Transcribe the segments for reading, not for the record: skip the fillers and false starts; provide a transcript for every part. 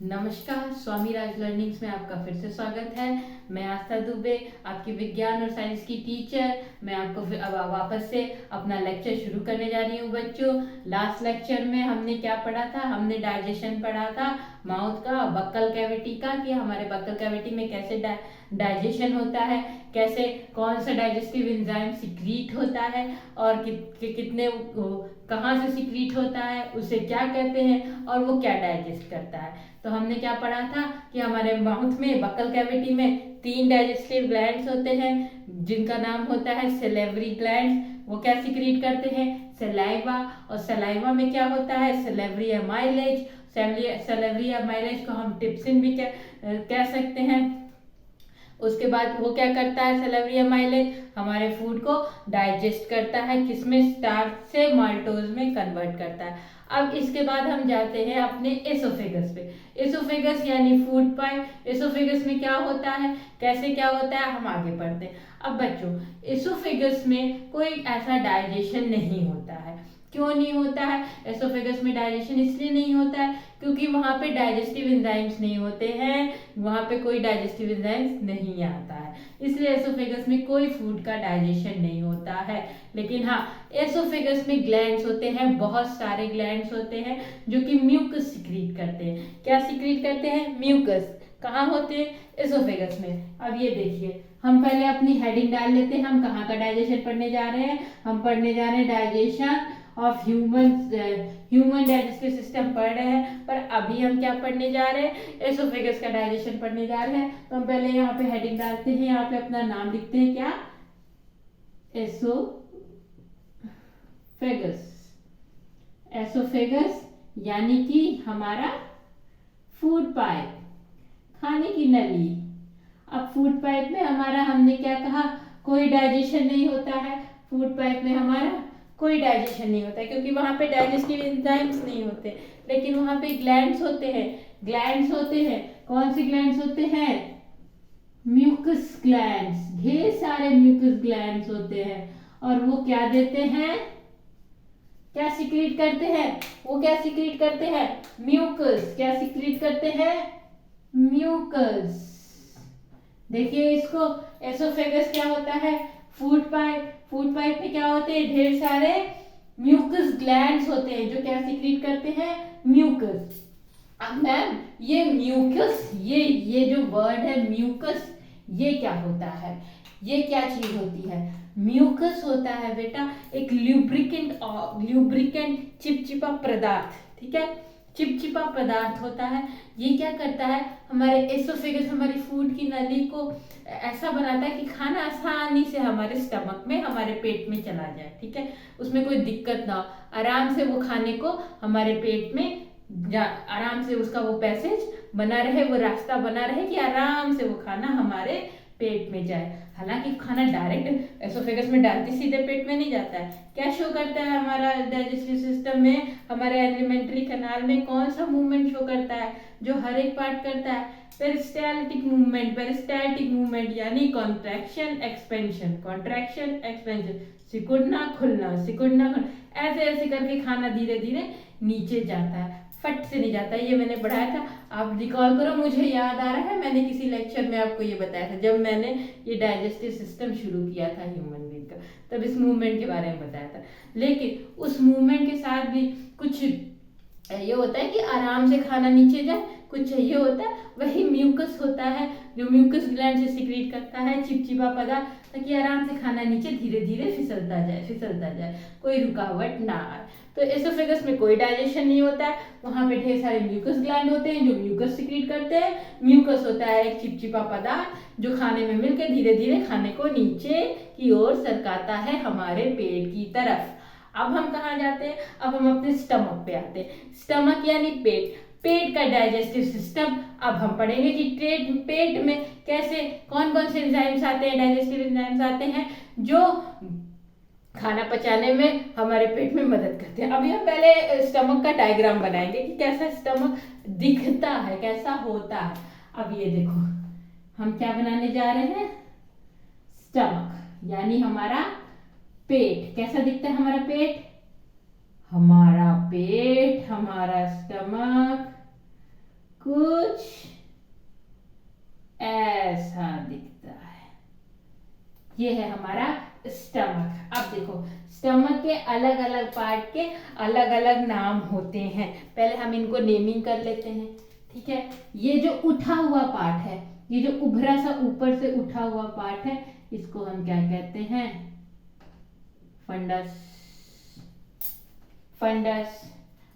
नमस्कार, स्वामी राज लर्निंग्स में आपका फिर से स्वागत है। मैं आस्था दुबे, आपकी विज्ञान और साइंस की टीचर। मैं आपको फिर अब वापस से अपना लेक्चर शुरू करने जा रही हूँ बच्चों। लास्ट लेक्चर में हमने क्या पढ़ा था? हमने डाइजेशन पढ़ा था, माउथ का, बक्कल कैविटी का, कि हमारे बक्कल कैविटी में कैसे डाइजेशन होता है, कैसे कौन सा डाइजेस्टिव एंजाइम सिक्रीट होता है और कितने कहाँ से सिक्रीट होता है, उसे क्या कहते हैं और वो क्या डाइजेस्ट करता है। तो हमने क्या पढ़ा था कि हमारे माउथ में, बक्कल कैविटी में 3 डाइजेस्टिव ग्लैंड्स होते हैं जिनका नाम होता है सेलेवरी ग्लैंड्स। वो क्या सिक्रीट करते हैं? सलाइवा। और सलाइवा में क्या होता है? Salivary amylase. सेलेवरी एमाइलेज को हम टिप्सिन भी कह सकते हैं। उसके बाद वो क्या करता है? सेलेवरी एमाइलेज हमारे फूड को डाइजेस्ट करता है, किसमें? स्टार्च से माल्टोज में कन्वर्ट करता है। अब इसके बाद हम जाते हैं अपने एसोफेगस पे। एसोफेगस यानी फूड पाइप। एसोफेगस में क्या होता है, कैसे क्या होता है, हम आगे पढ़ते हैं। अब बच्चों, एसोफेगस में कोई ऐसा डाइजेशन नहीं होता है। क्यों नहीं होता है? एसोफेगस में डाइजेशन इसलिए नहीं होता है क्योंकि वहां पे डाइजेस्टिव एंजाइम्स नहीं होते हैं, वहां पे कोई डाइजेस्टिव एंजाइम्स नहीं आता है, इसलिए एसोफेगस में कोई फूड का डाइजेशन नहीं होता है। लेकिन हाँ, एसोफेगस में ग्लैंड्स होते हैं, बहुत सारे ग्लैंड्स होते हैं जो कि म्यूकस सिक्रीट करते हैं। क्या सिक्रीट करते हैं? म्यूकस। कहाँ होते हैं? एसोफेगस में। अब ये देखिए, हम पहले अपनी हेडिंग डाल लेते हैं। हम कहाँ का डाइजेशन पढ़ने जा रहे हैं? हम पढ़ने जा रहे हैं digestion of human digestive system पढ़ रहे हैं, पर अभी हम क्या पढ़ने जा रहे हैं? एसोफेगस का डाइजेशन पढ़ने जा रहे हैं। तो हम पहले यहाँ पे हेडिंग डालते हैं, यहाँ पे अपना नाम लिखते हैं, क्या? एसोफेगस। एसोफेगस यानी कि हमारा फूड पाइप, खाने की नली। अब फूड पाइप में हमारा, हमने क्या कहा? कोई डाइजेशन नहीं होता है। फूड पाइप में हमारा कोई डाइजेशन नहीं होता है क्योंकि वहां पे डाइजेस्टिव एंजाइम्स नहीं होते, लेकिन वहां पे ग्लैंड्स होते हैं। ग्लैंड्स होते हैं, कौन सी ग्लैंड्स होते हैं? Mucus glands. ढेर सारे म्यूकस ग्लैंड्स होते हैं और वो क्या देते हैं? क्या सिक्रीट करते हैं? वो क्या सिक्रीट करते हैं? म्यूकस। क्या सिक्रीट करते हैं? म्यूकस। देखिए इसको, एसोफेगस क्या होता है? Food pipe. फूड पाइप में क्या होते हैं? ढेर सारे म्यूकस ग्लैंड्स होते हैं जो क्या सिक्रीट करते हैं? म्यूकस। अब मैम, ये म्यूकस, ये जो वर्ड है म्यूकस, ये क्या होता है? ये क्या चीज होती है? म्यूकस होता है बेटा एक ल्यूब्रिकेंट चिपचिपा पदार्थ, ठीक है? चिपचिपा पदार्थ होता है। ये क्या करता है? हमारे एसोफेगस, हमारी फूड की नली को ऐसा बनाता है कि खाना आसानी से हमारे स्टमक में, हमारे पेट में चला जाए, ठीक है? उसमें कोई दिक्कत ना हो, आराम से वो खाने को हमारे पेट में आराम से उसका वो पैसेज बना रहे, वो रास्ता बना रहे कि आराम से वो खाना हमारे पेट में जाए। हालांकि खाना डायरेक्ट एसोफेगस में डालते सीधे पेट में नहीं जाता है। क्या शो करता है हमारा डाइजेस्टिव सिस्टम में? हमारे एलिमेंट्री कैनाल में कौन सा मूवमेंट शो करता है जो हर एक पार्ट करता है? Peristaltic movement. पेरिस्टाल्टिक मूवमेंट यानी कॉन्ट्रैक्शन एक्सपेंशन, कॉन्ट्रैक्शन एक्सपेंशन, सिकुड़ना खुलना, सिकुड़ना खुलना, ऐसे ऐसे करके खाना धीरे धीरे नीचे जाता है, फट से नहीं जाता है। ये मैंने पढ़ाया था, आप रिकॉल करो। मुझे याद आ रहा है मैंने किसी लेक्चर में आपको ये बताया था जब मैंने ये डाइजेस्टिव सिस्टम शुरू किया था ह्यूमन बीइंग का, तब इस मूवमेंट के बारे में बताया था। लेकिन उस मूवमेंट के साथ भी कुछ ये होता है कि आराम से खाना नीचे जाए, कुछ चाहिए होता है, वही म्यूकस होता है जो म्यूकस ग्लैंड से सिक्रीट करता है चिपचिपा पदार्थ, ताकि आराम से खाना नीचे धीरे धीरे फिसलता जाए, कोई रुकावट ना आए। तो एसोफेगस में कोई डाइजेशन नहीं होता है, वहां पे ढेर सारे म्यूकस ग्लैंड होते हैं जो म्यूकस सिक्रीट करते हैं। म्यूकस होता है एक चिपचिपा पदार्थ जो खाने में मिलकर धीरे धीरे खाने को नीचे की ओर सरकाता है हमारे पेट की तरफ। अब हम कहाँ जाते हैं? अब हम अपने स्टमक पे आते हैं। स्टमक यानी पेट, पेट का डाइजेस्टिव सिस्टम। अब हम पढ़ेंगे कि पेट में कैसे, कौन कौन से एंजाइम्स आते हैं, डाइजेस्टिव एंजाइम्स आते हैं जो खाना पचाने में हमारे पेट में मदद करते हैं। अभी हम पहले स्टमक का डायग्राम बनाएंगे कि कैसा स्टमक दिखता है, कैसा होता है। अब ये देखो, हम क्या बनाने जा रहे हैं? स्टमक यानी हमारा पेट। कैसा दिखता है हमारा पेट? हमारा पेट, हमारा स्टमक कुछ ये है हमारा स्टमक। अब देखो स्टमक के अलग अलग पार्ट के अलग अलग नाम होते हैं। पहले हम इनको नेमिंग कर लेते हैं, ठीक है। ये जो उठा हुआ पार्ट है, ये जो उभरा सा ऊपर से उठा हुआ पार्ट है, इसको हम क्या कहते हैं? फंडस। फंडस।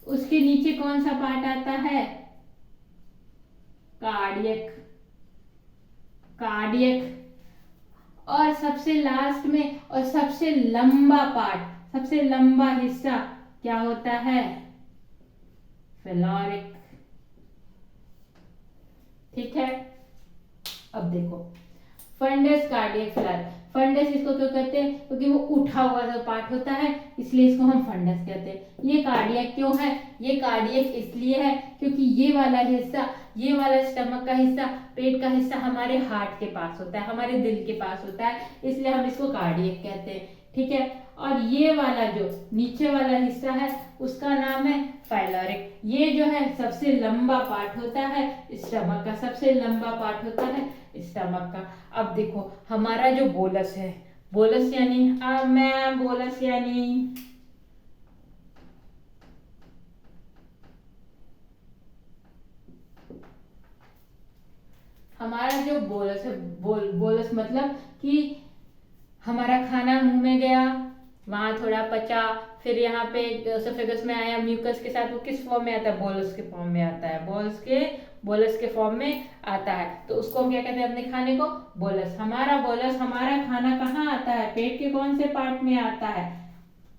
उसके नीचे कौन सा पार्ट आता है? कार्डियक। कार्डियक। और सबसे लास्ट में और सबसे लंबा पार्ट, सबसे लंबा हिस्सा क्या होता है? फेलोरिक। ठीक है। अब देखो फंडस, कार्डियक, फेलोरिक। फंडस इसको क्यों कहते हैं? क्योंकि वो उठा हुआ जो पार्ट होता है, इसलिए इसको हम फंडस कहते हैं। ये कार्डियक क्यों है? ये कार्डियक इसलिए है क्योंकि ये वाला हिस्सा, ये वाला स्टमक का हिस्सा, पेट का हिस्सा हमारे हार्ट के पास होता है, हमारे दिल के पास होता है, इसलिए हम इसको कार्डियक कहते हैं, ठीक है। और ये वाला जो नीचे वाला हिस्सा है उसका नाम है फाइलोरिक। ये जो है सबसे लंबा पार्ट होता है स्टमक का, सबसे लंबा पार्ट होता है स्टमक का। अब देखो हमारा जो बोलस है, बोलस यानी मैम बोलस यानी हमारा जो बोलस है, बोलस मतलब कि हमारा खाना मुंह में गया, वहां थोड़ा पचा, फिर यहाँ पे एसोफेगस में आया म्यूकस के साथ, वो किस फॉर्म में आता है? बोलस के फॉर्म में आता है, बोलस के फॉर्म में आता है। तो उसको हम क्या कहते हैं? अपने खाने को बोलस। हमारा बोलस, हमारा खाना कहाँ आता है? पेट के कौन से पार्ट में आता है?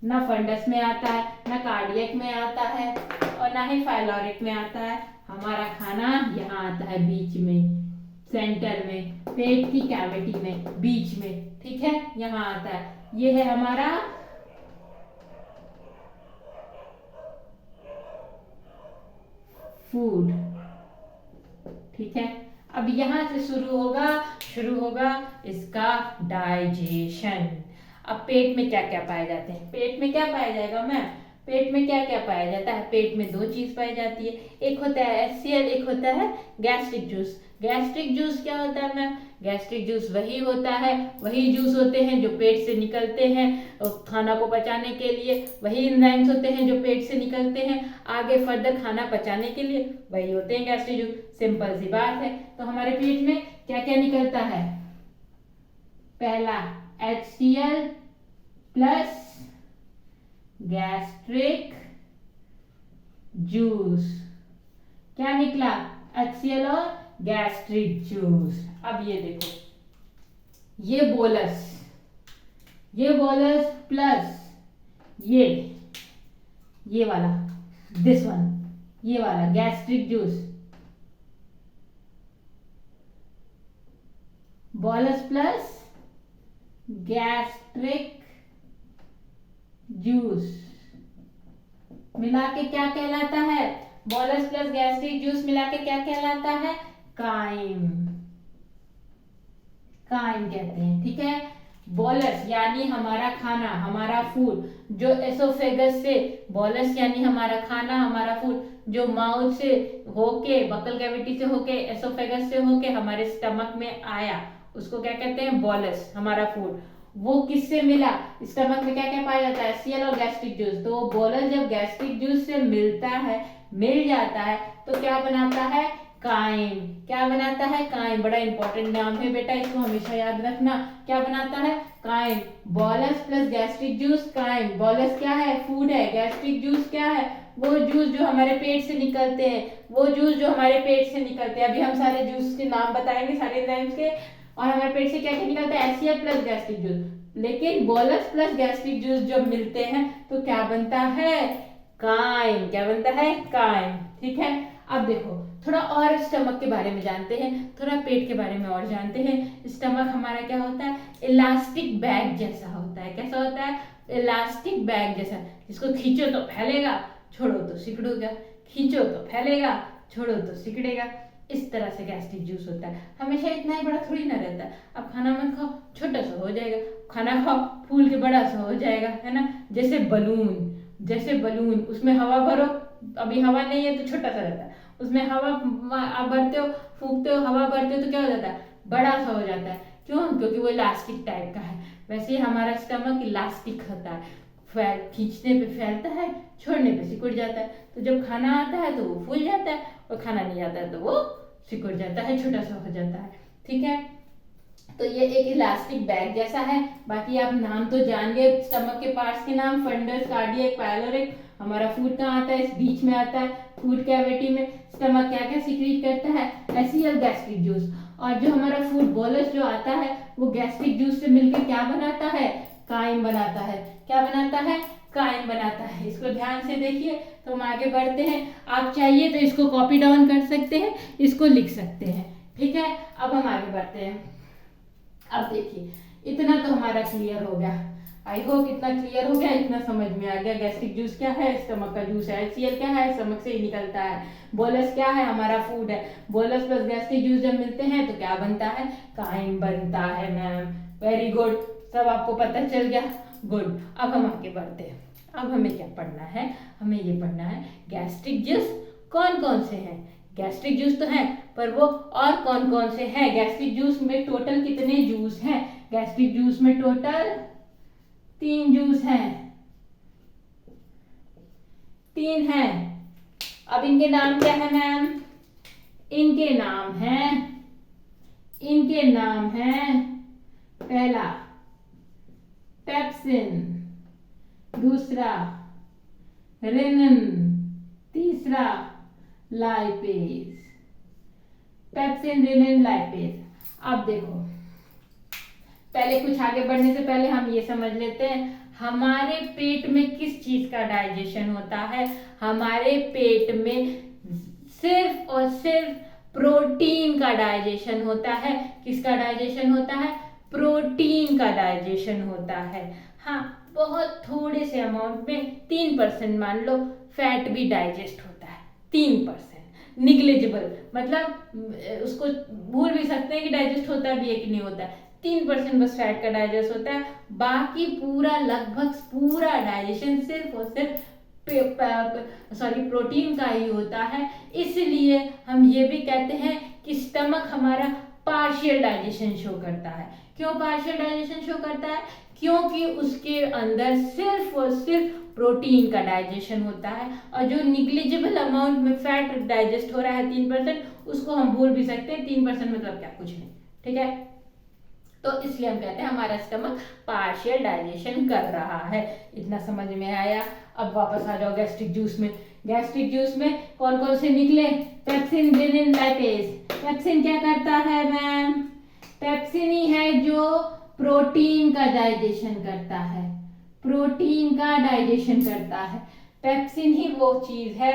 ना फंडस में आता है, ना कार्डियक में आता है, और ना ही फाइलोरिक में आता है। हमारा खाना यहाँ आता है बीच में, सेंटर में, पेट की कैविटी में, बीच में, ठीक है, यहाँ आता है। ये है हमारा फूड, ठीक है। अब यहां से शुरू होगा इसका डाइजेशन। अब पेट में क्या क्या पाए जाते हैं? पेट में क्या पाया जाएगा मैम? पेट में क्या क्या पाया जाता है? पेट में दो चीज पाई जाती है, एक होता है HCl, एक होता है गैस्ट्रिक जूस। गैस्ट्रिक जूस क्या होता है मैम? गैस्ट्रिक जूस वही होता है, वही जूस होते हैं जो पेट से निकलते हैं खाना को पचाने के लिए, वही एंजाइम्स होते हैं जो पेट से निकलते हैं आगे फर्दर खाना पचाने के लिए, वही होते हैं गैस्ट्रिक जूस। सिंपल सी बात है। तो हमारे पेट में क्या क्या निकलता है? पहला HCl प्लस गैस्ट्रिक जूस। क्या निकला? HCl और गैस्ट्रिक जूस। अब ये देखो, ये बोलस प्लस ये वाला, दिस वन, ये वाला gastric juice, bolus plus gastric juice मिला के क्या कहलाता है? बोलस प्लस गैस्ट्रिक जूस मिला के क्या कहलाता है? काइम। काइम कहते हैं, ठीक है। बोलस यानी हमारा खाना, हमारा फूड, जो एसोफेगस से, बोलस यानी हमारा खाना, हमारा फूड, जो माउथ से होके, बकल कैविटी से होके, एसोफेगस से होके हमारे स्टमक में आया, उसको क्या कहते हैं? बोलस, हमारा फूड। वो किससे मिला? स्टमक में क्या क्या पाया जाता है? HCl और गैस्ट्रिक जूस। तो बोलस जब गैस्ट्रिक जूस से मिल जाता है तो क्या बनाता है? काइम। क्या बनाता है? काइम। बड़ा इंपॉर्टेंट नाम है बेटा, इसको हमेशा याद रखना। क्या बनाता है? Chyme. Bolus plus gastric juice, chyme. Bolus क्या है? फूड है। गैस्ट्रिक जूस क्या है? वो जूस जो हमारे पेट से निकलते हैं, अभी हम सारे जूस के नाम बताएंगे, सारे एंजाइम्स के। और हमारे पेट से क्या क्या निकलता है? HCl plus gastric juice. लेकिन बोलस प्लस गैस्ट्रिक जूस जब मिलते हैं तो क्या बनता है? काइम। क्या बनता है? काइम, ठीक है। अब देखो थोड़ा और स्टमक के बारे में जानते हैं, थोड़ा पेट के बारे में और जानते हैं। स्टमक हमारा क्या होता है? इलास्टिक बैग जैसा होता है। कैसा होता है? इलास्टिक बैग जैसा, जिसको खींचो तो फैलेगा, छोड़ो तो सिकुड़ेगा, खींचो तो फैलेगा, छोड़ो तो सिकुड़ेगा। इस तरह से गैस्ट्रिक जूस होता है। हमेशा इतना ही बड़ा थोड़ी ना रहता है। अब खाना मत खाओ, छोटा सा हो जाएगा, खाना खाओ फूल के बड़ा सा हो जाएगा, है ना। जैसे बलून, उसमें हवा भरो, अभी हवा नहीं है तो छोटा सा रहता है, उसमें हवा आप भरते हो, फूंकते हो, हवा भरते हो तो क्या हो जाता है? बड़ा सा हो जाता है। क्यों? क्योंकि वो इलास्टिक टाइप का है। वैसे ही हमारा स्टमक इलास्टिक होता है, खींचने पे फैलता है, छोड़ने पे सिकुड़ जाता है। तो जब खाना आता है तो वो फूल जाता है, और खाना नहीं आता है तो वो सिकुड़ जाता है, छोटा सा हो जाता है। ठीक है, तो ये एक इलास्टिक बैग जैसा है। बाकी आप नाम तो जान गए स्टमक के पार्ट्स के नाम, फंडस, कार्डियक, पायलोरिक। हमारा फूड कहाँ आता है? इस बीच में आता है, फूड कैविटी में। स्टमक क्या क्या सीक्रेट करता है? एसियल गैस्ट्रिक जूस। और जो हमारा फूड बोलस जो आता है वो गैस्ट्रिक जूस से मिलकर क्या बनाता है? काइम बनाता है। क्या बनाता है? काइम बनाता है। इसको ध्यान से देखिए, तो हम आगे बढ़ते हैं। आप चाहिए तो इसको कॉपी डाउन कर सकते हैं, इसको लिख सकते हैं। ठीक है, अब हम आगे बढ़ते हैं। अब देखिए, इतना तो हमारा क्लियर हो गया। आई होप इतना क्लियर हो गया, इतना समझ में आ गया। गैस्ट्रिक जूस क्या है? स्टमक का जूस है। एचसीएल क्या है? स्टमक से ही निकलता है। बोलस क्या है? हमारा फूड है। बोलस प्लस गैस्ट्रिक जूस जब मिलते हैं तो क्या बनता है? काइम बनता है मैम। वेरी गुड, सब आपको पता चल गया। गुड, अब हम आगे बढ़ते हैं। अब हमें क्या पढ़ना है? हमें ये पढ़ना है गैस्ट्रिक जूस कौन कौन से हैं। गैस्ट्रिक जूस तो हैं, पर वो और कौन कौन से हैं? गैस्ट्रिक जूस में टोटल कितने जूस हैं? गैस्ट्रिक जूस में टोटल 3 जूस हैं। 3 हैं। अब इनके नाम क्या है मैम? इनके नाम हैं पहला पेप्सिन, दूसरा रेनिन, तीसरा लाइपेज। Pepsin, rennin, lipase. अब देखो, पहले कुछ आगे बढ़ने से पहले हम ये समझ लेते हैं हमारे पेट में किस चीज का डाइजेशन होता है। हमारे पेट में सिर्फ और सिर्फ प्रोटीन का डाइजेशन होता है। किसका डाइजेशन होता है? प्रोटीन का डाइजेशन होता है। हाँ, बहुत थोड़े से अमाउंट में 3% मान लो फैट भी डाइजेस्ट होता है। 3%, निग्लिजिबल, मतलब उसको भूल भी सकते हैं कि डाइजेस्ट होता भी है कि नहीं होता है। 3% बस फैट का डाइजेस्ट होता है। बाकी पूरा लगभग पूरा डाइजेशन सिर्फ और सिर्फ प्रोटीन का ही होता है। इसलिए हम ये भी कहते हैं कि स्टमक हमारा पार्शियल डाइजेशन शो करता है। क्यों पार्शियल डाइजेशन शो करता है? क्योंकि उसके अंदर सिर्फ और सिर्फ प्रोटीन का डाइजेशन होता है, और जो निग्लिजिबल अमाउंट में फैट डाइजेस्ट हो रहा है 3%, उसको हम भूल भी सकते हैं। 3% मतलब क्या? कुछ नहीं। ठीक है, तो इसलिए हम कहते हैं हमारा स्टमक पार्शियल डाइजेशन कर रहा है। इतना समझ में आया। अब वापस आ जाओ गैस्ट्रिक जूस में। गैस्ट्रिक जूस में कौन कौन से निकले? Pepsin, rennin, lipase. पेप्सिन क्या करता है मैम? पेप्सिन ही है जो प्रोटीन का डाइजेशन करता है। प्रोटीन का डाइजेशन करता है। पेप्सिन ही वो चीज है,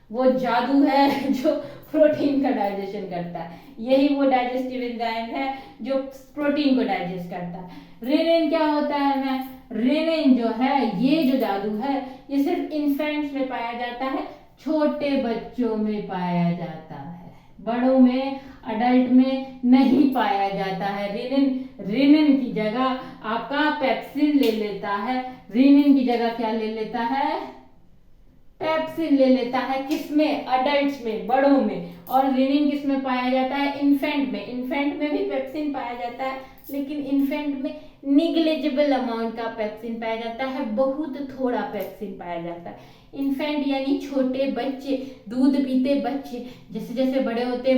वो जादू है जो प्रोटीन का डाइजेशन करता है। यही वो डाइजेस्टिव एंजाइम है जो प्रोटीन को डाइजेस्ट करता है। रेनिन क्या होता है मैम? रेनिन जो है, ये जो जादू है, ये सिर्फ इन्फेंट्स में पाया जाता है, छोटे बच्चों में पाया जाता है, बड़ों में, अडल्ट में नहीं पाया जाता है। रेनिन की जगह आपका पेप्सिन ले लेता है। रेनिन की जगह क्या ले लेता है? पेप्सिन ले लेता है। किसमें? अडल्ट्स में, बड़ों में। और रेनिन किसमें पाया जाता है? इन्फेंट में। इन्फेंट में भी पेप्सिन पाया जाता है, लेकिन इन्फेंट में निग्लिजिबल अमाउंट का पेप्सिन पाया जाता है, बहुत थोड़ा पेप्सिन पाया जाता है। इन्फेंट यानी छोटे बच्चे, दूध पीते बच्चे, जैसे जैसे बड़े होते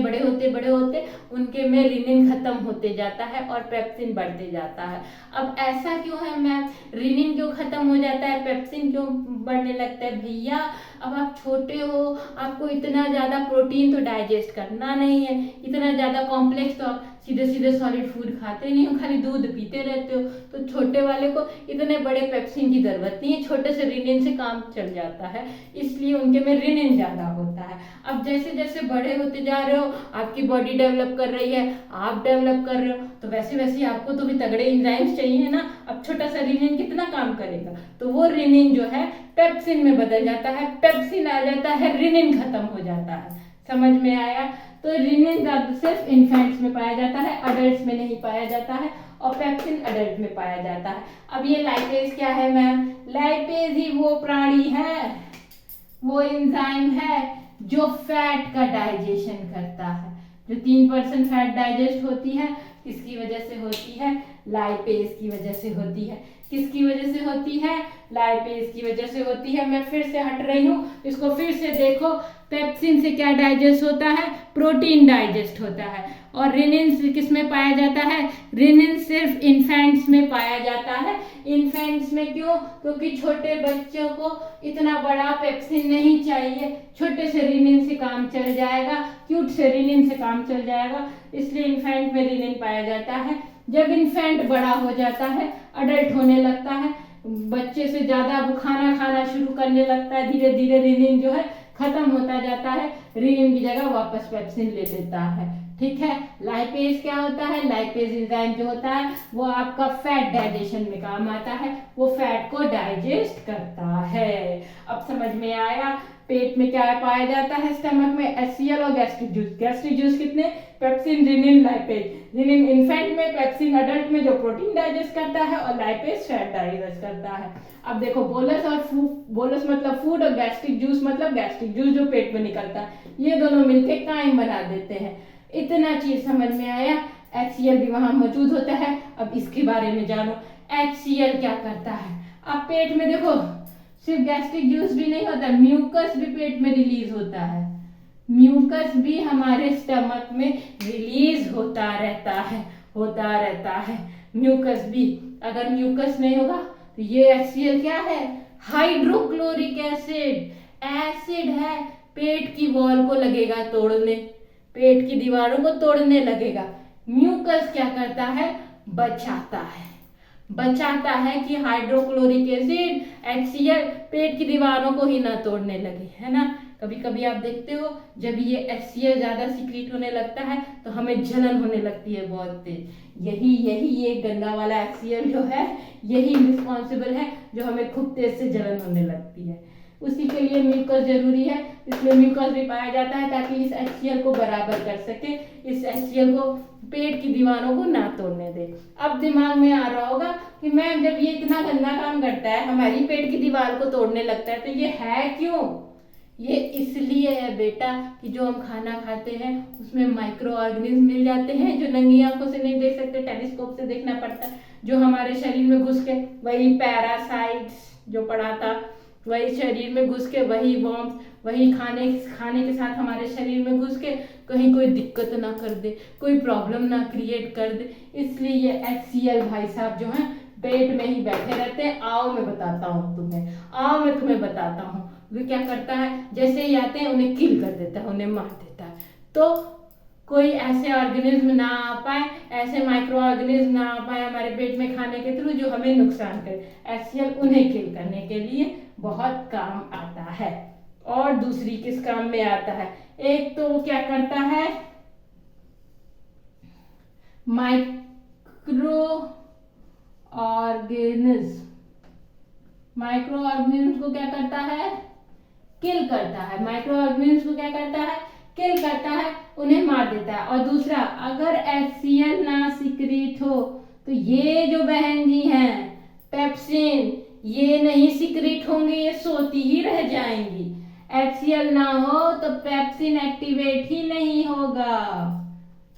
उनके में रेनिन खत्म होते जाता है और पेप्सिन बढ़ते जाता है। अब ऐसा क्यों है मैम? रेनिन क्यों खत्म हो जाता है, पेप्सिन क्यों बढ़ने लगता है? भैया, अब आप छोटे हो, आपको इतना ज्यादा प्रोटीन तो डाइजेस्ट करना नहीं है, इतना ज्यादा कॉम्प्लेक्स तो आप सीधे सीधे सॉलिड फूड खाते नहीं हो, खाली दूध पीते रहते हो, तो छोटे वाले को इतने बड़े पेप्सिन की जरूरत नहीं है, छोटे से रेनिन से काम चल जाता है, इसलिए उनके में रेनिन ज्यादा होता है। अब जैसे जैसे बड़े होते जा रहे हो, आपकी बॉडी डेवलप कर रही है, आप डेवलप कर रहे हो, तो वैसे वैसे आपको तो भी तगड़े एंजाइम्स चाहिए ना। अब छोटा सा रेनिन कितना काम करेगा? तो वो रेनिन जो है पेप्सिन में बदल जाता है, पेप्सिन आ जाता है, रेनिन खत्म हो जाता है। समझ में आया? तो रेनिन सिर्फ इन्फेंट्स में पाया जाता है, अडल्ट्स में नहीं पाया जाता है, और पेप्सिन अडल्ट में पाया जाता है। अब ये लाइपेज क्या है मैम? लाइपेज ही वो प्राणी है, वो एंजाइम है जो फैट का डाइजेशन करता है। जो 3% फैट डाइजेस्ट होती है किसकी वजह से होती है? लाइपेज की वजह से होती है। किसकी वजह से होती है? लाइपेज की वजह से होती है। मैं फिर से हट रही हूँ, इसको फिर से देखो। पेप्सिन से क्या डाइजेस्ट होता है? प्रोटीन डाइजेस्ट होता है। और रेनिन किस में पाया जाता है? रेनिन सिर्फ इन्फेंट्स में पाया जाता है। इन्फेंट्स में क्यों? क्योंकि छोटे बच्चों को इतना बड़ा पेप्सिन नहीं चाहिए, छोटे से रेनिन से काम चल जाएगा, क्यूट से रेनिन से काम चल जाएगा, इसलिए इन्फेंट में रेनिन पाया जाता है। जब इन्फेंट बड़ा हो जाता है, अडल्ट होने लगता है, बच्चे से ज्यादा वो खाना खाना शुरू करने लगता है, धीरे धीरे रेनिन जो है खत्म होता जाता है, रेनिन की जगह वापस पेप्सिन ले लेता है। ठीक है। लाइपेज क्या होता है? लाइपेज एंजाइम जो होता है वो आपका फैट डाइजेशन में काम आता है, वो फैट को डाइजेस्ट करता है। अब समझ में आया? पेट में क्या पाया जाता है? स्टमक में HCl और गैस्ट्रिक जूस। गैस्ट्रिक जूस कितने? Pepsin, rennin, lipase. Rennin infant में, पेप्सिन अडल्ट में जो प्रोटीन डाइजेस्ट करता है, और लाइपेज फैट डाइजेस्ट करता है। अब देखो, बोलस और बोलस मतलब फूड, और गैस्ट्रिक जूस मतलब गैस्ट्रिक जूस जो पेट में निकलता है, ये दोनों मिलके काइम बना देते हैं। इतना चीज समझ में आया? HCl भी वहां मौजूद होता है। अब इसके बारे में जानो, HCl क्या करता है? अब पेट में देखो, सिर्फ गैस्ट्रिक जूस भी नहीं होता, म्यूकस भी पेट में रिलीज होता है। म्यूकस भी हमारे स्टमक में रिलीज होता रहता है म्यूकस भी। अगर म्यूकस नहीं होगा तो ये HCl क्या है? हाइड्रोक्लोरिक एसिड है। पेट की वॉल को लगेगा तोड़ने, पेट की दीवारों को तोड़ने लगेगा। म्यूकस क्या करता है? बचाता है कि हाइड्रोक्लोरिक एसिड HCl तेज की दीवारों को ही ना तोड़ने लगे, है ना। कभी कभी आप देखते हो जब ये HCl ज्यादा सीक्रेट होने लगता है तो हमें जलन होने लगती है बहुत तेज। यही ये गंदा वाला HCl जो है यही रिस्पॉन्सिबल है जो हमें खूब तेज से जलन होने लगती है। उसी के लिए म्यूकस जरूरी है, इसलिए म्यूकस भी पाया जाता है ताकि इस HCl को बराबर कर सके, इस HCl को पेट की दीवारों को ना तोड़ने दे। अब दिमाग में आ रहा होगा कि मैम जब ये इतना गंदा काम करता है, हमारी पेट की दीवार को तोड़ने लगता है, तो ये है क्यों? ये इसलिए है बेटा कि जो हम खाना खाते हैं उसमें माइक्रो ऑर्गेनिज्म मिल जाते हैं जो नंगी आंखों से नहीं देख सकते, टेलीस्कोप से देखना पड़ता है, जो हमारे शरीर में घुस के वही पैरासाइट्स जो पढ़ा था वही शरीर में घुस के वही वॉर्म्स वही खाने के साथ हमारे शरीर में घुस के कहीं कोई दिक्कत ना कर दे, कोई प्रॉब्लम ना क्रिएट कर दे। इसलिए ये HCl भाई साहब जो है पेट में ही बैठे रहते हैं। आओ मैं बताता हूँ तुम्हें, वो क्या करता है, जैसे ही आते हैं उन्हें किल कर देता है, उन्हें मार देता है, तो कोई ऐसे ऑर्गेनिज्म ना आ पाए, ऐसे माइक्रो ऑर्गेनिज्म ना आ पाए हमारे पेट में खाने के थ्रू जो हमें नुकसान करे। HCl उन्हें किल करने के लिए बहुत काम आता है। और दूसरी किस काम में आता है? एक तो वो क्या करता है, माइक्रो ऑर्गेनिज्म को क्या करता है, किल करता है। माइक्रो ऑर्गेनिज्म को क्या करता है, किल करता है, उन्हें मार देता है। और दूसरा, अगर HCl ना सिक्रीट हो तो ये जो बहन जी हैं पेप्सिन, ये नहीं सिक्रीट होंगे, ये सोती ही रह जाएंगी। HCl ना हो तो पेप्सिन एक्टिवेट ही नहीं होगा,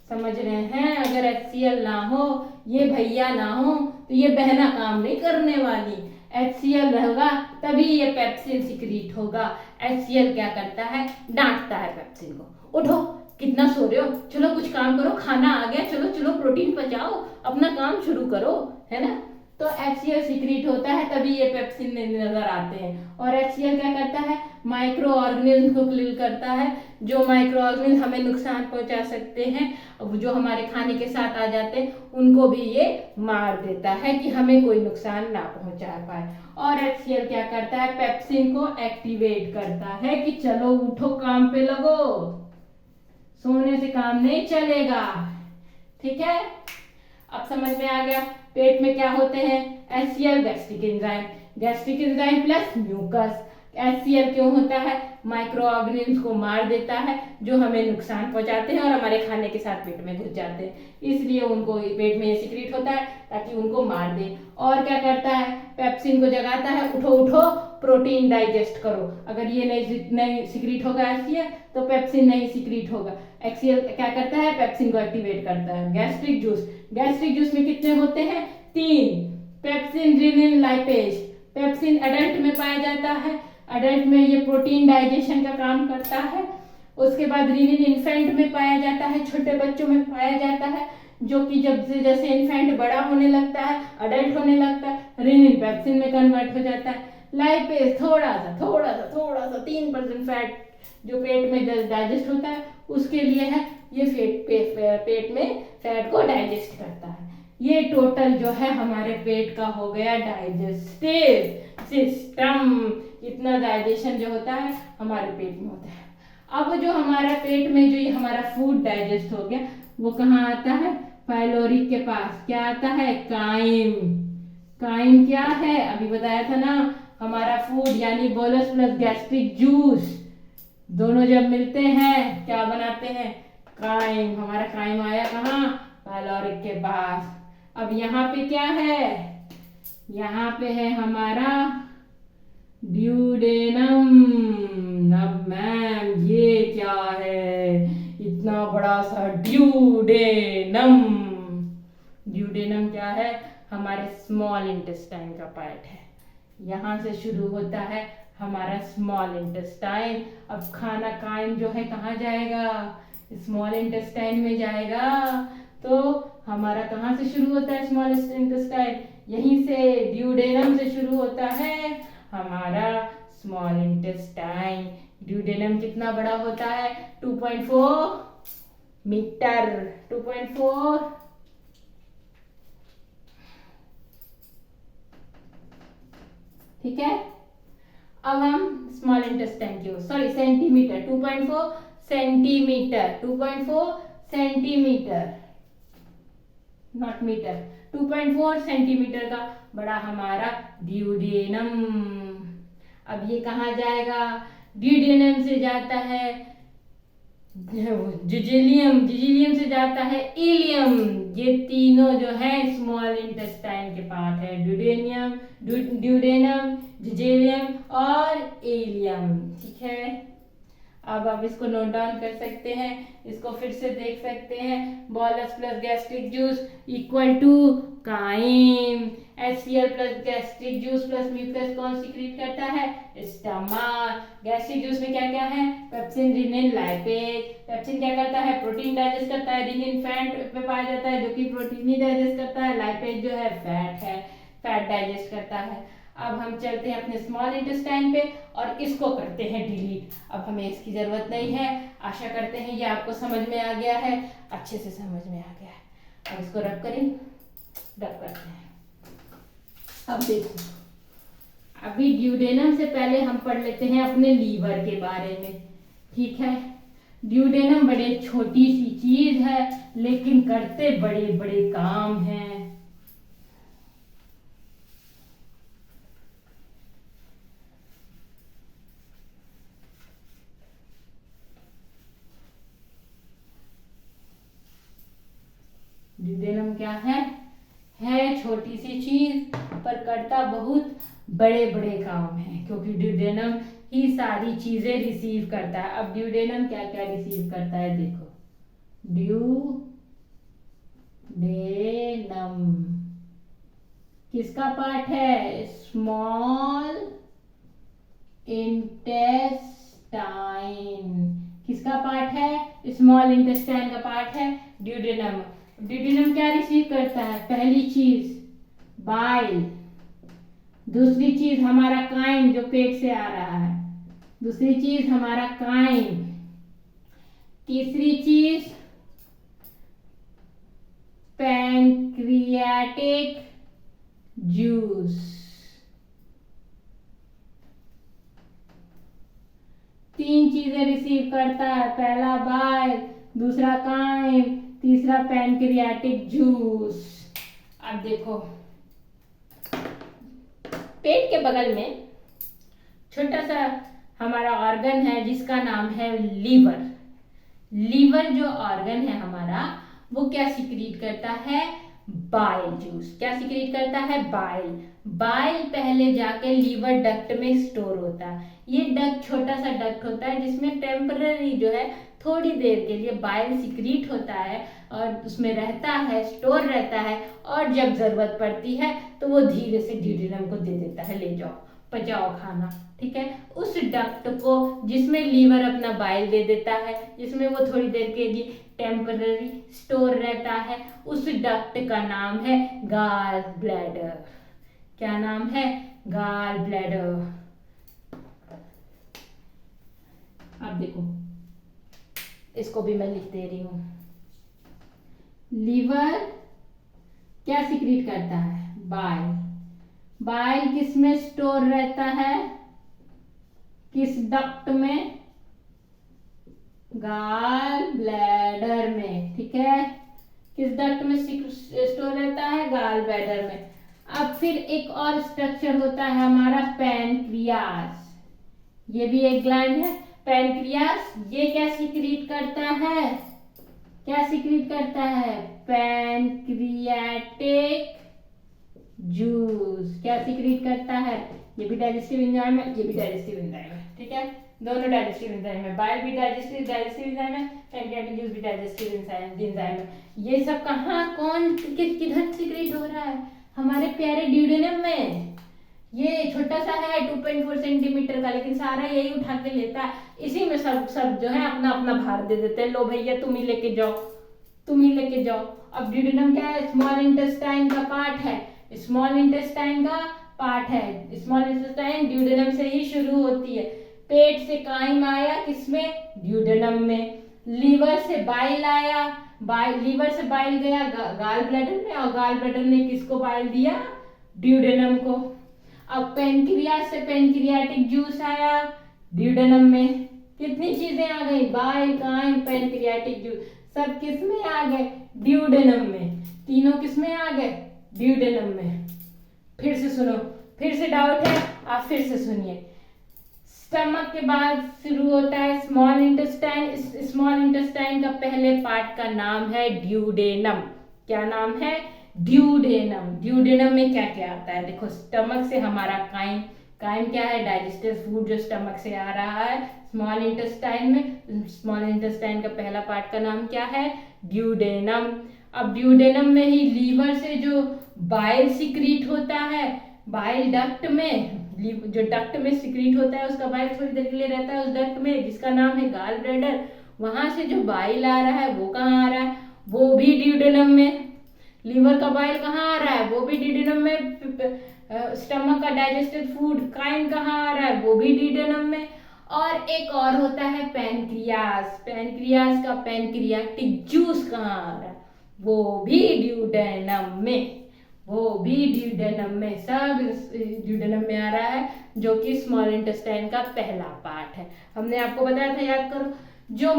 समझ रहे हैं। अगर HCl ना हो, ये भैया ना हो तो ये बहना काम नहीं करने वाली। HCl रहेगा तभी ये पेप्सिन सिक्रीट होगा। HCl क्या करता है, डांटता है पेप्सिन को, उठो कितना सो रहे हो, चलो कुछ काम करो, खाना आ गया, चलो चलो प्रोटीन पचाओ, अपना काम शुरू करो, है ना। तो HCl सिक्रीट होता है तभी ये पेप्सिन नजर आते हैं। और HCl क्या करता है, माइक्रो ऑर्गेनिज्म को किल करता है, जो माइक्रो ऑर्गेनिज्म हमें नुकसान पहुंचा सकते हैं, जो हमारे खाने के साथ आ जाते हैं उनको भी ये मार देता है कि हमें कोई नुकसान ना पहुंचा पाए। और HCl क्या करता है, पेप्सिन को एक्टिवेट करता है कि चलो उठो काम पे लगो, सोने से काम नहीं चलेगा, ठीक है। अब समझ में आ गया पेट में क्या होते हैं, HCl gastric enzyme plus mucus. HCl क्यों होता है? माइक्रो ऑर्गेनिज्म को मार देता है जो हमें नुकसान पहुंचाते हैं और हमारे खाने के साथ पेट में घुस जाते हैं, इसलिए उनको पेट में ये सिक्रीट होता है ताकि उनको मार दे। और क्या करता है? पेप्सिन को जगाता है, उठो उठो प्रोटीन डाइजेस्ट करो। अगर ये नहीं सिक्रीट होगा HCl तो पेप्सिन नहीं सिक्रीट होगा। HCl क्या करता है? पेप्सिन को एक्टिवेट करता है। गैस्ट्रिक जूस में कितने होते हैं? 3, pepsin, rennin, lipase. Pepsin adult में पाया जाता है, एडल्ट में ये प्रोटीन डाइजेशन का काम करता है। उसके बाद रेनिन इन्फेंट में पाया जाता है, छोटे बच्चों में पाया जाता है, जो कि जब से जैसे इन्फेंट बड़ा होने लगता है, अडल्ट होने लगता है, रेनिन पेप्सिन में कन्वर्ट हो जाता है। लाइपेज थोड़ा सा 3% फैट जो पेट में डाइजेस्ट होता है उसके लिए है, ये पेट में फैट को डाइजेस्ट करता है। ये टोटल जो है हमारे पेट का हो गया डाइजेस्टिव सिस्टम। इतना डाइजेशन जो होता है हमारे पेट में होता है। अब जो हमारा पेट में जो ये हमारा फूड डाइजेस्ट हो गया वो कहाँ आता है? पाइलोरी के पास। क्या आता है? काइम। काइम क्या है? अभी बताया था ना, हमारा फूड यानी बोलस प्लस गैस्ट्रिक जूस दोनों जब मिलते हैं क्या बनाते हैं? काइम। हमारा काइम आया कहाँ? पाइलोरिक के पास। अब यहाँ पे क्या है? यहाँ पे है हमारा ड्यूडेनम। अब मैम ये क्या है? इतना बड़ा सा ड्यूडेनम। ड्यूडेनम क्या है? हमारे स्मॉल इंटेस्टाइन का पार्ट है। यहाँ से शुरू होता है हमारा स्मॉल इंटेस्टाइन। अब खाना काइम जो है कहाँ जाएगा? स्मॉल इंटेस्टाइन में जाएगा। तो हमारा कहाँ से शुरू होता है स्मॉल इंटेस्टाइन? यहीं से, ड्यूडेनम से शुरू होता है हमारा स्मॉल इंटेस्टाइन। ड्यूडेनम कितना बड़ा होता है? 2.4 मीटर। 2.4 ठीक है। अब हम स्मॉल इंटेस्टाइन की centimetre. 2.4 centimetre. 2.4 centimetre, not metre. 2.4 centimetre का बड़ा हमारा ड्यूडेनम। अब ये कहाँ जाएगा? ड्यूडेनम से जाता है जिजिलियम से जाता है इलियम। ये तीनों जो है स्मॉल इंटेस्टाइन के पार्ट है, ड्यूडेनम, जिजिलियम और इलियम। ठीक है। अब आप इसको नोट डाउन कर सकते हैं, इसको फिर से देख सकते हैं। Bolus plus gastric juice equal to chyme. HCl plus gastric juice plus mucus कौन सीक्रेट करता है? स्टमक। गैस्ट्रिक जूस में क्या क्या है? Pepsin, rennin, lipase. पेप्सिन क्या करता है? प्रोटीन डाइजेस्ट करता है। रेनिन फैट में पाया जाता है जो कि प्रोटीन ही डाइजेस्ट करता है। लाइपेज जो है फैट डाइजेस्ट करता है। अब हम चलते हैं अपने स्मॉल इंटेस्टाइन पे और इसको करते हैं डिलीट। अब हमें इसकी जरूरत नहीं है। आशा करते हैं ये आपको समझ में आ गया है, अच्छे से समझ में आ गया है। अब इसको रब करते हैं। अब देखो, अभी ड्यूडेनम से पहले हम पढ़ लेते हैं अपने लीवर के बारे में। ठीक है। ड्यूडेनम बड़े छोटी सी चीज है लेकिन करते बड़े बड़े काम हैं। ड्यूडेनम क्या है छोटी सी चीज पर करता बहुत बड़े बड़े काम है, क्योंकि ड्यूडेनम ही सारी चीजें रिसीव करता है। अब ड्यूडेनम क्या क्या रिसीव करता है देखो। ड्यूडेनम किसका पार्ट है? Small intestine. किसका पार्ट है? स्मॉल इंटेस्टाइन का पार्ट है ड्यूडेनम। ड्यूडेनम क्या रिसीव करता है? पहली चीज बाइल, दूसरी चीज हमारा काइम जो पेट से आ रहा है, दूसरी चीज हमारा काइम, तीसरी चीज पैंक्रियाटिक जूस। तीन चीजें रिसीव करता है, पहला बाइल, दूसरा काइम, तीसरा पैंक्रियाटिक जूस। अब देखो, पेट के बगल में छोटा सा हमारा ऑर्गन है जिसका नाम है लीवर। लीवर जो ऑर्गन है हमारा, वो क्या सिक्रीट करता है? Bile juice. क्या सिक्रीट करता है? बाइल। बाइल पहले जाके लीवर डक्ट में स्टोर होता है। ये डक्ट छोटा सा डक्ट होता है जिसमें टेम्पररी जो है थोड़ी देर के लिए बाइल सिक्रीट होता है और उसमें रहता है, स्टोर रहता है, और जब जरूरत पड़ती है तो वो धीरे से ड्यूडेनम को दे देता है, ले जाओ पचाओ खाना। ठीक है, उस डक्ट को जिसमें लीवर अपना बाइल दे देता है, जिसमें वो थोड़ी देर के लिए टेम्पररी स्टोर रहता है, उस डक्ट का नाम है गॉल ब्लैडर। क्या नाम है? Gall bladder. अब देखो, इसको भी मैं लिख दे रही हूं। लीवर क्या सिक्रीट करता है? बाइल। बाइल किस में स्टोर रहता है? किस डक्ट में? गॉल ब्लैडर में। ठीक है, किस डक्ट में स्टोर रहता है? गॉल ब्लैडर में। अब फिर एक और स्ट्रक्चर होता है हमारा पैनक्रियास। ये भी एक ग्लैंड है पैनक्रियास। ये क्या सिक्रीट करता है? क्या सिक्रीट करता है? Pancreatic juice. क्या सिक्रीट करता है? ये भी डाइजेस्टिव एंजाइम है, ये भी डाइजेस्टिव एंजाइम है। ठीक है, दोनों डाइजेस्टिव एंजाइम है। बाइल भी डाइजेस्टिव एंजाइम है, पैनक्रियाटिक जूस भी डाइजेस्टिव एंजाइम है। ये सब कहाँ, कौन, किधर सिक्रीट हो रहा है? हमारे प्यारे ड्यूडेनम में। ये छोटा सा है 2.4 सेंटीमीटर का, लेकिन सारा यही उठा के लेता है। इसी में सब जो है अपना अपना भार दे देते हैं। लो भैया तुम ही लेके जाओ, तुम ही लेके जाओ। अब ड्यूडेनम क्या है? स्मॉल इंटेस्टाइन का पार्ट है। स्मॉल इंटेस्टाइन का पार्ट है। स्मॉल इंटेस्टाइन ड्यूडेनम से ही शुरू होती है। पेट से काइम आया किसमें? ड्यूडेनम में। लीवर से बाइल आया, लीवर से बाइल गया गॉल ब्लैडर में, और गॉल ब्लैडर ने किसको बाइल दिया? ड्यूडेनम को। अब पैनक्रियास से पैनक्रियाटिक जूस आया ड्यूडेनम में। कितनी चीजें आ गई? बाइल, काइम, पैनक्रियाटिक जूस, सब किस में आ गए? ड्यूडेनम में। तीनों किस में आ गए? ड्यूडेनम में। फिर से सुनो, फिर से डाउट है आप फिर से सुनिए। स्टमक के बाद शुरू होता है स्मॉल इंटेस्टाइन। स्मॉल इंटेस्टाइन का पहले पार्ट का नाम है ड्यूडेनम। क्या नाम है? ड्यूडेनम। ड्यूडेनम में क्या क्या आता है? देखो, स्टमक से हमारा काइम। काइम क्या है? डाइजेस्टिव फूड जो स्टमक से आ रहा है स्मॉल इंटेस्टाइन में। स्मॉल इंटेस्टाइन का पहला पार्ट का नाम क्या है? ड्यूडेनम। अब ड्यूडेनम में ही लीवर से जो बाइल सिक्रीट होता है, बाइल डक्ट में, जो डक्ट में सिक्रीट होता है उसका बाइल थोड़ी देर के लिए रहता है उस डक्ट में जिसका नाम है गॉल ब्लैडर। वहां से जो बाइल आ रहा है वो कहाँ आ रहा है? वो भी ड्यूडेनम में। लीवर का बाइल कहाँ आ रहा है? वो भी ड्यूडेनम में। स्टमक का डाइजेस्टेड फूड काइम कहाँ आ रहा है? वो भी ड्यूडेनम में। और एक और होता है पैनक्रियास। पैनक्रियास का पैनक्रियाटिक जूस कहाँ आ रहा है? वो भी ड्यूडेनम में। वो भी ड्यूडेनम में, सब ड्यूडेनम में आ रहा है, जो कि स्मॉल इंटेस्टाइन का पहला पार्ट है। हमने आपको बताया था, याद करो, जो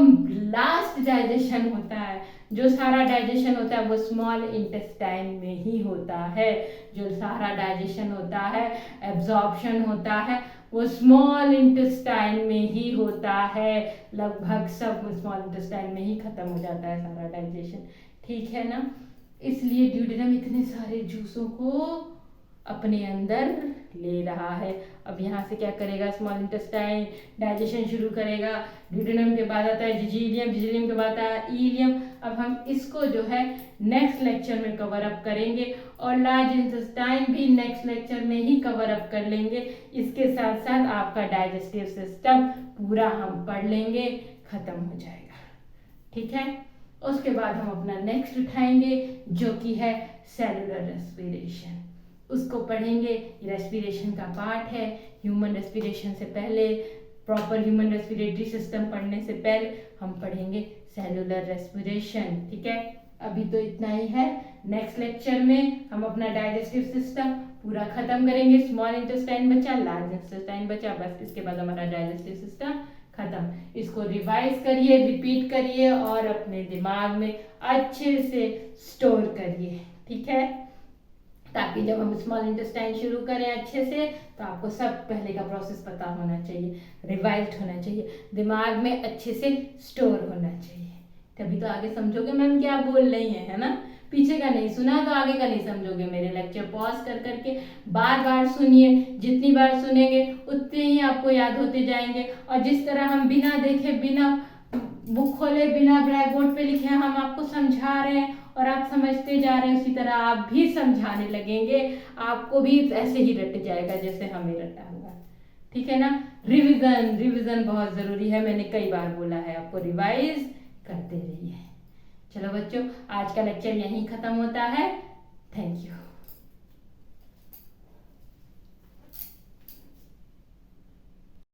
लास्ट डाइजेशन होता है, जो सारा डाइजेशन होता है वो स्मॉल इंटेस्टाइन में ही होता है। जो सारा डाइजेशन होता है, एब्जॉर्प्शन होता है, वो स्मॉल इंटेस्टाइन में ही होता है। लगभग सब स्मॉल इंटेस्टाइन में ही खत्म हो जाता है सारा डाइजेशन। ठीक है ना? इसलिए ड्यूडेनम इतने सारे जूसों को अपने अंदर ले रहा है। अब यहाँ से क्या करेगा? स्मॉल इंटेस्टाइन डाइजेशन शुरू करेगा। ड्यूडेनम के बाद आता है जिजीलियम, जिजीलियम के बाद आता है इलियम। अब हम इसको जो है नेक्स्ट लेक्चर में कवर अप करेंगे, और लार्ज इंटेस्टाइन भी नेक्स्ट लेक्चर में ही कवर अप कर लेंगे। इसके साथ साथ आपका डाइजेस्टिव सिस्टम पूरा हम पढ़ लेंगे, खत्म हो जाएगा। ठीक है? उसके बाद हम अपना नेक्स्ट उठाएंगे जो कि है सेलुलर रेस्पिरेशन। उसको पढ़ेंगे। रेस्पिरेशन का पार्ट है। ह्यूमन रेस्पिरेशन से पहले, प्रॉपर ह्यूमन रेस्पिरेटरी सिस्टम पढ़ने से पहले हम पढ़ेंगे सेलुलर रेस्पिरेशन। ठीक है? अभी तो इतना ही है। नेक्स्ट लेक्चर में हम अपना डाइजेस्टिव सिस्टम पूरा खत्म करेंगे। स्मॉल इंटेस्टाइन बचा, लार्ज इंटेस्टाइन बचा, बस इसके बाद हमारा डाइजेस्टिव सिस्टम खत्म। इसको रिवाइज करिए, रिपीट करिए और अपने दिमाग में अच्छे से स्टोर करिए। ठीक है? ताकि जब हम स्मॉल इंटेस्टाइन शुरू करें अच्छे से तो आपको सब पहले का प्रोसेस पता होना चाहिए, रिवाइज्ड होना चाहिए, दिमाग में अच्छे से स्टोर होना चाहिए। तभी तो आगे समझोगे मैम क्या बोल रही है ना। पीछे का नहीं सुना तो आगे का नहीं समझोगे। मेरे लेक्चर पॉज कर करके बार बार सुनिए, जितनी बार सुनेंगे उतने ही आपको याद होते जाएंगे। और जिस तरह हम बिना देखे, बिना बुक खोले, बिना ब्लैक बोर्ड पे लिखे हम आपको समझा रहे हैं और आप समझते जा रहे हैं, उसी तरह आप भी समझाने लगेंगे, आपको भी ऐसे ही रट जाएगा जैसे हमें रटा हुआ। ठीक है ना। रिवीजन, रिवीजन बहुत जरूरी है, मैंने कई बार बोला है आपको, रिवाइज करते रहिए। चलो बच्चों, आज का लेक्चर यहीं खत्म होता है। Thank you.